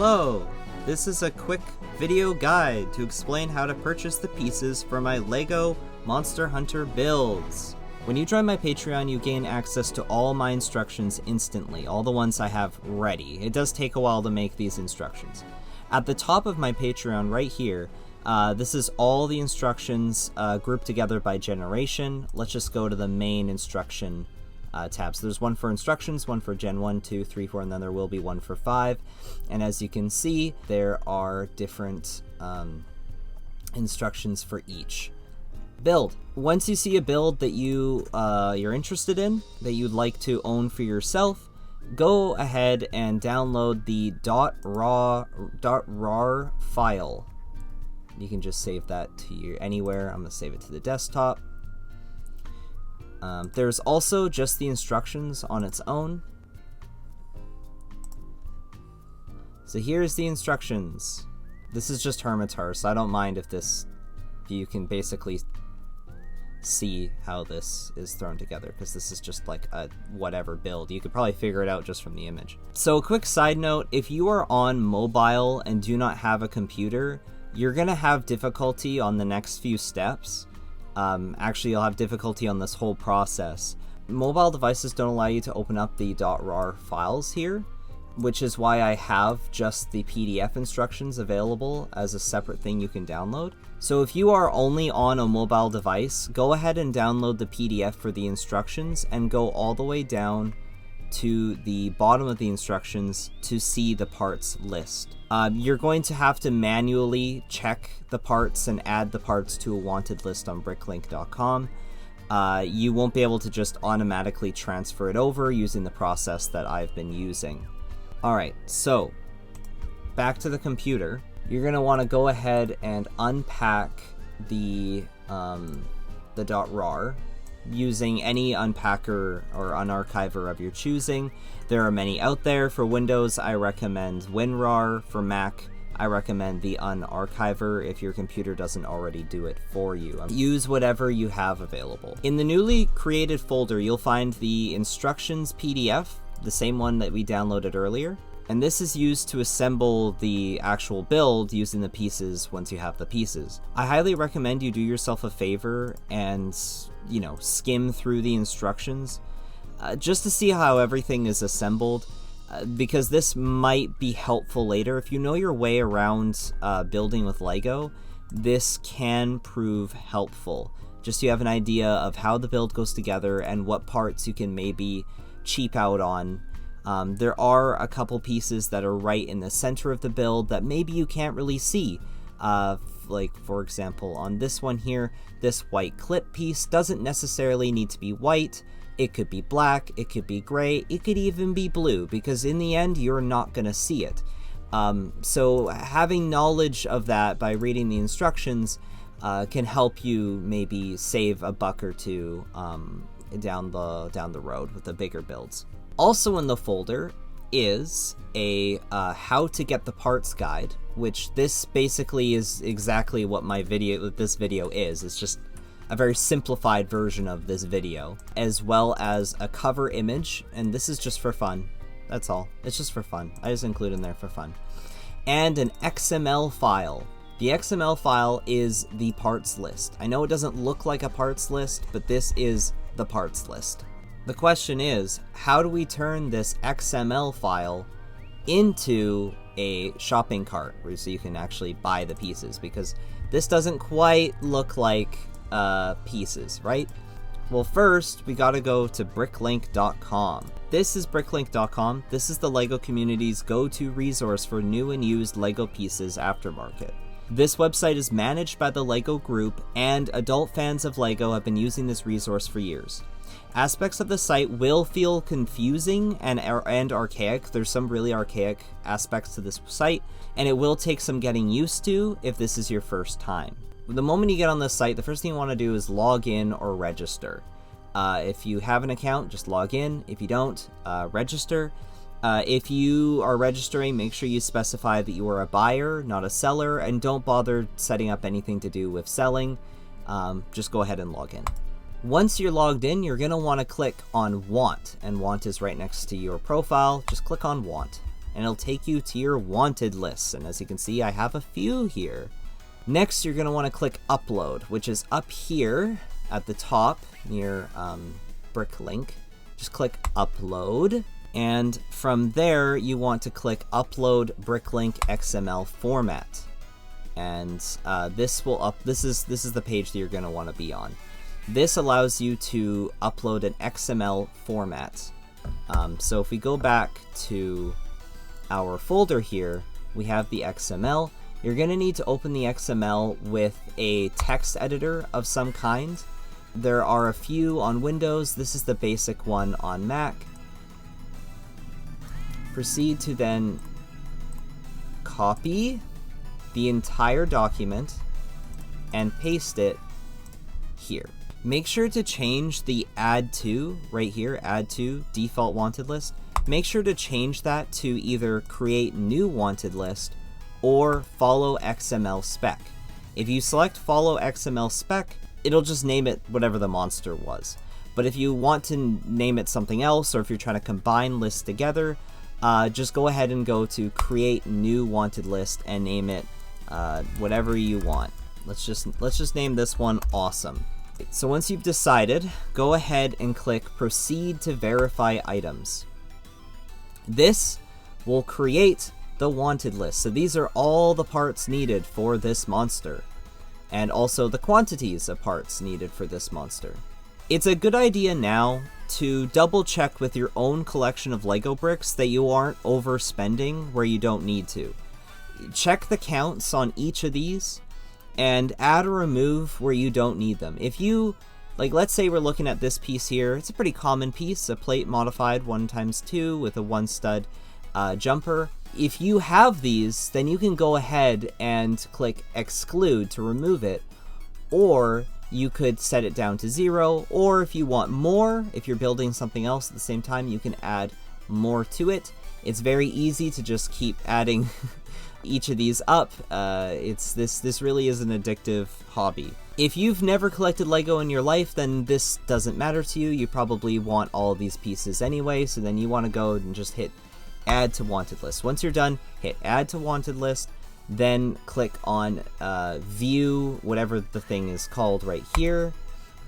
Hello! This is a quick video guide to explain how to purchase the pieces for my LEGO Monster Hunter builds. When you join my Patreon, you gain access to all my instructions instantly, all the ones I have ready. It does take a while to make these instructions. At the top of my Patreon right here, this is all the instructions grouped together by generation. Let's just go to the main instruction tab. So there's one for instructions, one for Gen 1, 2, 3, 4, and then there will be one for 5. And as you can see, there are different instructions for each build. Once you see a build that you're interested in, that you'd like to own for yourself, go ahead and download the .rar file. You can just save that to anywhere. I'm going to save it to the desktop. There's also just the instructions on its own. So here's the instructions. This is just Hermitar, so I don't mind if you can basically see how this is thrown together, because this is just like a whatever build. You could probably figure it out just from the image. So a quick side note, if you are on mobile and do not have a computer, you're gonna have difficulty on the next few steps. Actually, you'll have difficulty on this whole process. Mobile devices don't allow you to open up the .rar files here, which is why I have just the PDF instructions available as a separate thing you can download. So if you are only on a mobile device, go ahead and download the PDF for the instructions and go all the way down to the bottom of the instructions to see the parts list. You're going to have to manually check the parts and add the parts to a wanted list on Bricklink.com. You won't be able to just automatically transfer it over using the process that I've been using. Alright, so back to the computer. You're going to want to go ahead and unpack the .rar using any unpacker or unarchiver of your choosing. There are many out there. For Windows, I recommend WinRAR. For Mac, I recommend the unarchiver if your computer doesn't already do it for you. Use whatever you have available. In the newly created folder, you'll find the instructions PDF, the same one that we downloaded earlier. And this is used to assemble the actual build using the pieces once you have the pieces. I highly recommend you do yourself a favor and, skim through the instructions just to see how everything is assembled, because this might be helpful later. If you know your way around building with LEGO, this can prove helpful. Just so you have an idea of how the build goes together and what parts you can maybe cheap out on. There are a couple pieces that are right in the center of the build that maybe you can't really see. Like, for example, on this one here, this white clip piece doesn't necessarily need to be white. It could be black, it could be gray, it could even be blue, because in the end, you're not going to see it. So having knowledge of that by reading the instructions can help you maybe save a buck or two down the road with the bigger builds. Also in the folder is a how to get the parts guide, which this basically is exactly what this video is. It's just a very simplified version of this video, as well as a cover image, and this is just for fun. That's all. It's just for fun. I just include in there for fun. And an XML file. The XML file is the parts list. I know it doesn't look like a parts list, but this is the parts list. The question is, how do we turn this XML file into a shopping cart so you can actually buy the pieces? Because this doesn't quite look like pieces, right? Well, first, we gotta go to Bricklink.com. This is Bricklink.com. This is the LEGO community's go-to resource for new and used LEGO pieces aftermarket. This website is managed by the LEGO Group, and adult fans of LEGO have been using this resource for years. Aspects of the site will feel confusing and archaic. There's some really archaic aspects to this site, and it will take some getting used to if this is your first time. The moment you get on the site, the first thing you want to do is log in or register. If you have an account, just log in. If you don't, register. If you are registering, make sure you specify that you are a buyer, not a seller, and don't bother setting up anything to do with selling. Just go ahead and log in. Once you're logged in, you're going to want to click on Want, and Want is right next to your profile. Just click on Want, and it'll take you to your wanted lists. And as you can see, I have a few here. Next, you're going to want to click Upload, which is up here at the top near Bricklink. Just click Upload, and from there you want to click Upload Bricklink XML format. And this is the page that you're going to want to be on. This allows you to upload an XML format. So if we go back to our folder here, we have the XML. You're going to need to open the XML with a text editor of some kind. There are a few on Windows. This is the basic one on Mac. Proceed to then copy the entire document and paste it here. Make sure to change the add to right here, add to default wanted list. Make sure to change that to either create new wanted list or follow XML spec. If you select follow XML spec, it'll just name it whatever the monster was. But if you want to name it something else, or if you're trying to combine lists together, just go ahead and go to create new wanted list and name it whatever you want. Let's just name this one awesome. So once you've decided, go ahead and click proceed to verify items. This will create the wanted list. So these are all the parts needed for this monster, and also the quantities of parts needed for this monster. It's a good idea now to double check with your own collection of Lego bricks that you aren't overspending where you don't need to. Check the counts on each of these and add or remove where you don't need them. If you, like, let's say we're looking at this piece here, it's a pretty common piece, a plate modified 1x2 with a 1-stud jumper. If you have these, then you can go ahead and click exclude to remove it, or you could set it down to 0, or if you want more, if you're building something else at the same time, you can add more to it. It's very easy to just keep adding each of these up. This really is an addictive hobby. If you've never collected Lego in your life, then this doesn't matter to you. You probably want all of these pieces anyway, so then you want to go and just hit add to wanted list. Once you're done, hit add to wanted list, then click on view whatever the thing is called right here,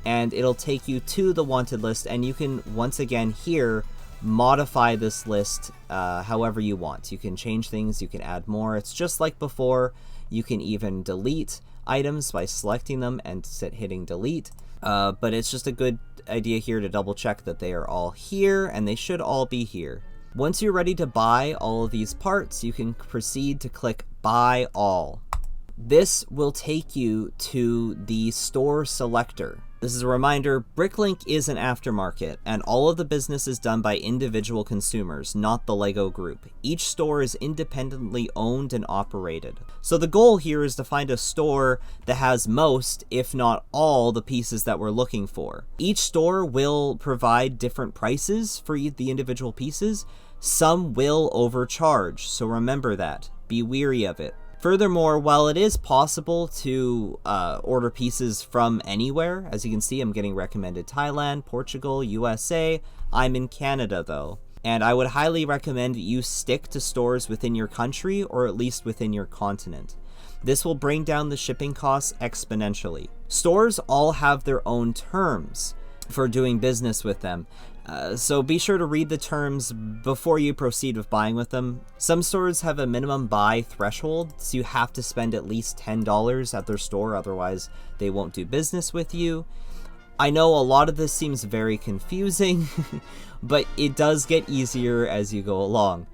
and it'll take you to the wanted list, and you can once again here modify this list however you want. You can change things, you can add more. It's just like before. You can even delete items by selecting them and hitting delete. But it's just a good idea here to double check that they are all here, and they should all be here. Once you're ready to buy all of these parts, you can proceed to click buy all. This will take you to the store selector. This is a reminder, Bricklink is an aftermarket, and all of the business is done by individual consumers, not the Lego group. Each store is independently owned and operated. So the goal here is to find a store that has most, if not all, the pieces that we're looking for. Each store will provide different prices for the individual pieces. Some will overcharge, so remember that. Be wary of it. Furthermore, while it is possible to order pieces from anywhere, as you can see, I'm getting recommended Thailand, Portugal, USA. I'm in Canada though, and I would highly recommend you stick to stores within your country or at least within your continent. This will bring down the shipping costs exponentially. Stores all have their own terms for doing business with them. So be sure to read the terms before you proceed with buying with them. Some stores have a minimum buy threshold, so you have to spend at least $10 at their store, otherwise they won't do business with you. I know a lot of this seems very confusing, but it does get easier as you go along.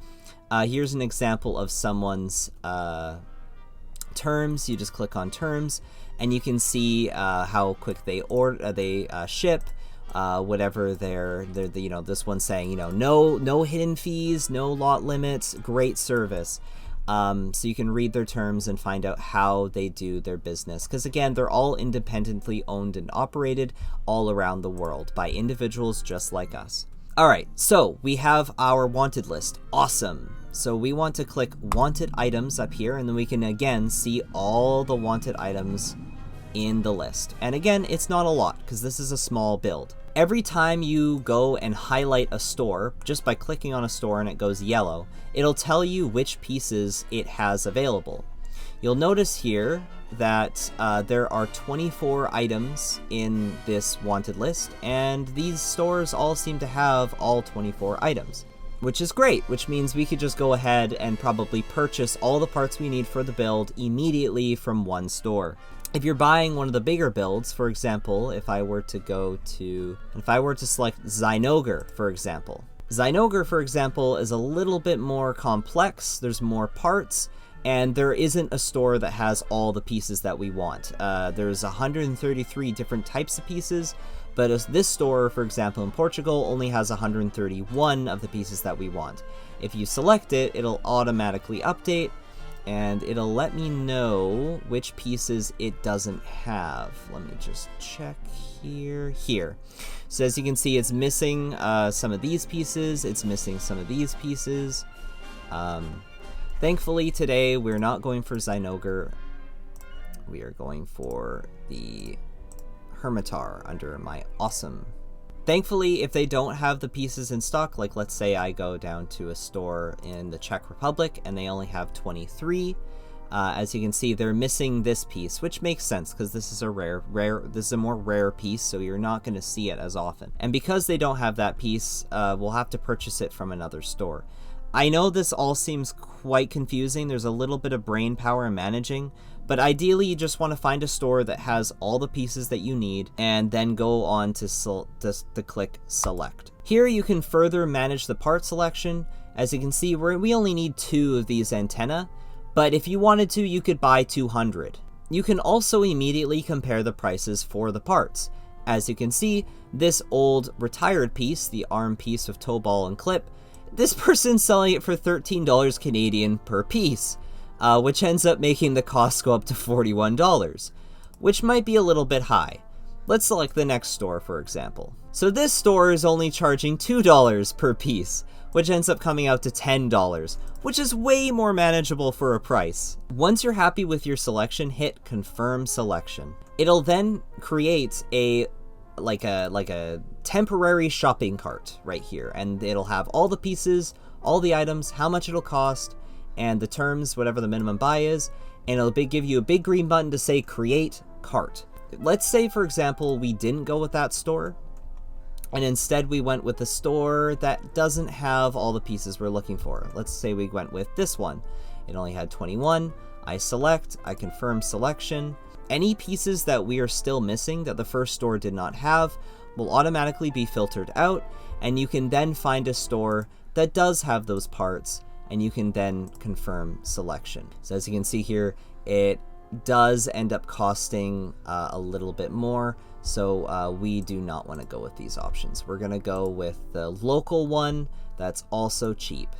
Here's an example of someone's terms. You just click on terms, and you can see how quick they ship. Whatever they're this one's saying, no hidden fees, no lot limits, great service. So you can read their terms and find out how they do their business. Because again, they're all independently owned and operated all around the world by individuals just like us. All right, so we have our wanted list. Awesome. So we want to click wanted items up here, and then we can again see all the wanted items in the list. And again, it's not a lot because this is a small build. Every time you go and highlight a store, just by clicking on a store and it goes yellow, it'll tell you which pieces it has available. You'll notice here that there are 24 items in this wanted list, and these stores all seem to have all 24 items, which is great, which means we could just go ahead and probably purchase all the parts we need for the build immediately from one store. If you're buying one of the bigger builds, for example, if I were to select Zynoger, for example. Zynoger, for example, is a little bit more complex, there's more parts, and there isn't a store that has all the pieces that we want. There's 133 different types of pieces, but this store, for example, in Portugal, only has 131 of the pieces that we want. If you select it, it'll automatically update, and it'll let me know which pieces it doesn't have. Let me just check here. So as you can see, it's missing some of these pieces, it's missing some of these pieces. Thankfully today we're not going for Zynoger, we are going for the Hermitar under my awesome. Thankfully, if they don't have the pieces in stock, like let's say I go down to a store in the Czech Republic and they only have 23, as you can see, they're missing this piece, which makes sense because this is a more rare piece, so you're not going to see it as often. And because they don't have that piece, we'll have to purchase it from another store. I know this all seems quite confusing, there's a little bit of brain power in managing, but ideally you just want to find a store that has all the pieces that you need and then go on to click select. Here you can further manage the part selection. As you can see, we only need 2 of these antenna, but if you wanted to, you could buy 200. You can also immediately compare the prices for the parts. As you can see, this old retired piece, the arm piece with toe ball and clip, this person's selling it for $13 Canadian per piece, which ends up making the cost go up to $41, which might be a little bit high. Let's select the next store, for example. So this store is only charging $2 per piece, which ends up coming out to $10, which is way more manageable for a price. Once you're happy with your selection, hit confirm selection. It'll then create a temporary shopping cart right here, and it'll have all the pieces, all the items, how much it'll cost, and the terms, whatever the minimum buy is, and it'll give you a big green button to say create cart. Let's say, for example, we didn't go with that store, and instead we went with the store that doesn't have all the pieces we're looking for. Let's say we went with this one. It only had 21. I select, I confirm selection. Any pieces that we are still missing that the first store did not have will automatically be filtered out, and you can then find a store that does have those parts, and you can then confirm selection. So as you can see here, it does end up costing a little bit more, so we do not want to go with these options. We're going to go with the local one that's also cheap.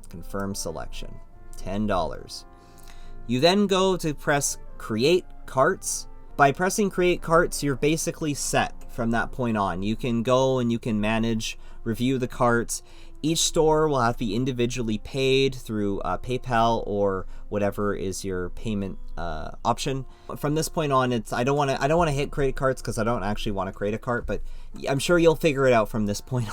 Confirm selection, $10. You then go to press create carts. By pressing create carts, you're basically set from that point on. You can go and you can manage, review the carts. Each store will have to be individually paid through PayPal or whatever is your payment option. From this point on, I don't want to hit create carts because I don't actually want to create a cart, but I'm sure you'll figure it out from this point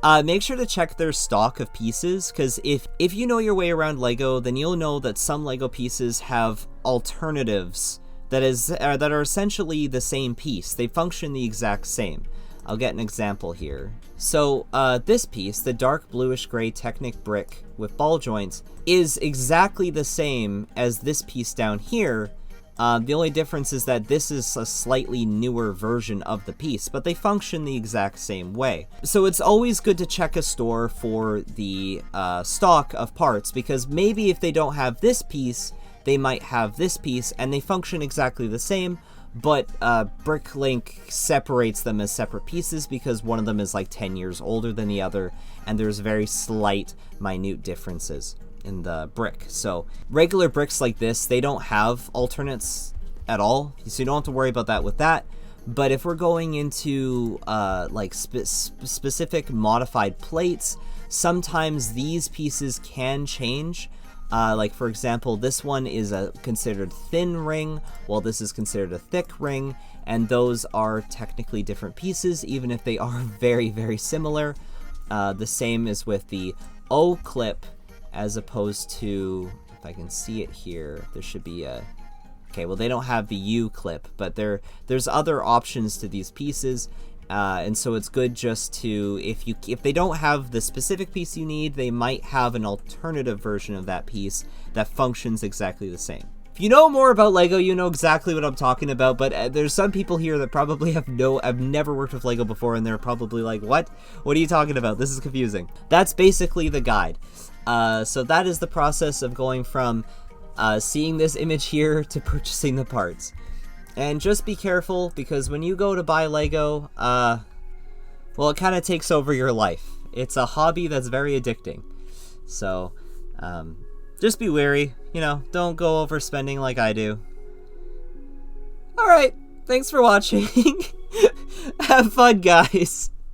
on. Make sure to check their stock of pieces, because if you know your way around Lego, then you'll know that some Lego pieces have alternatives that are essentially the same piece. They function the exact same. I'll get an example here. So this piece, the dark bluish gray Technic brick with ball joints, is exactly the same as this piece down here. The only difference is that this is a slightly newer version of the piece, but they function the exact same way. So it's always good to check a store for the stock of parts, because maybe if they don't have this piece, they might have this piece, and they function exactly the same, but Bricklink separates them as separate pieces because one of them is like 10 years older than the other, and there's very slight, minute differences in the brick. So regular bricks like this, they don't have alternates at all, so you don't have to worry about that with that. But if we're going into like specific modified plates, sometimes these pieces can change. Like for example, this one is a considered thin ring, while this is considered a thick ring, and those are technically different pieces, even if they are very, very similar. The same is with the O clip, as opposed to, if I can see it here, there should be a... Okay, well, they don't have the U clip, but there's other options to these pieces, and so it's good just to, if they don't have the specific piece you need, they might have an alternative version of that piece that functions exactly the same. If you know more about Lego, you know exactly what I'm talking about, but there's some people here that probably have never worked with Lego before, and they're probably like, what are you talking about? This is confusing. That's basically the guide. So that is the process of going from seeing this image here to purchasing the parts. And just be careful, because when you go to buy Lego, well, it kind of takes over your life. It's a hobby that's very addicting. So, just be wary, you know, don't go overspending like I do. Alright, thanks for watching. Have fun, guys.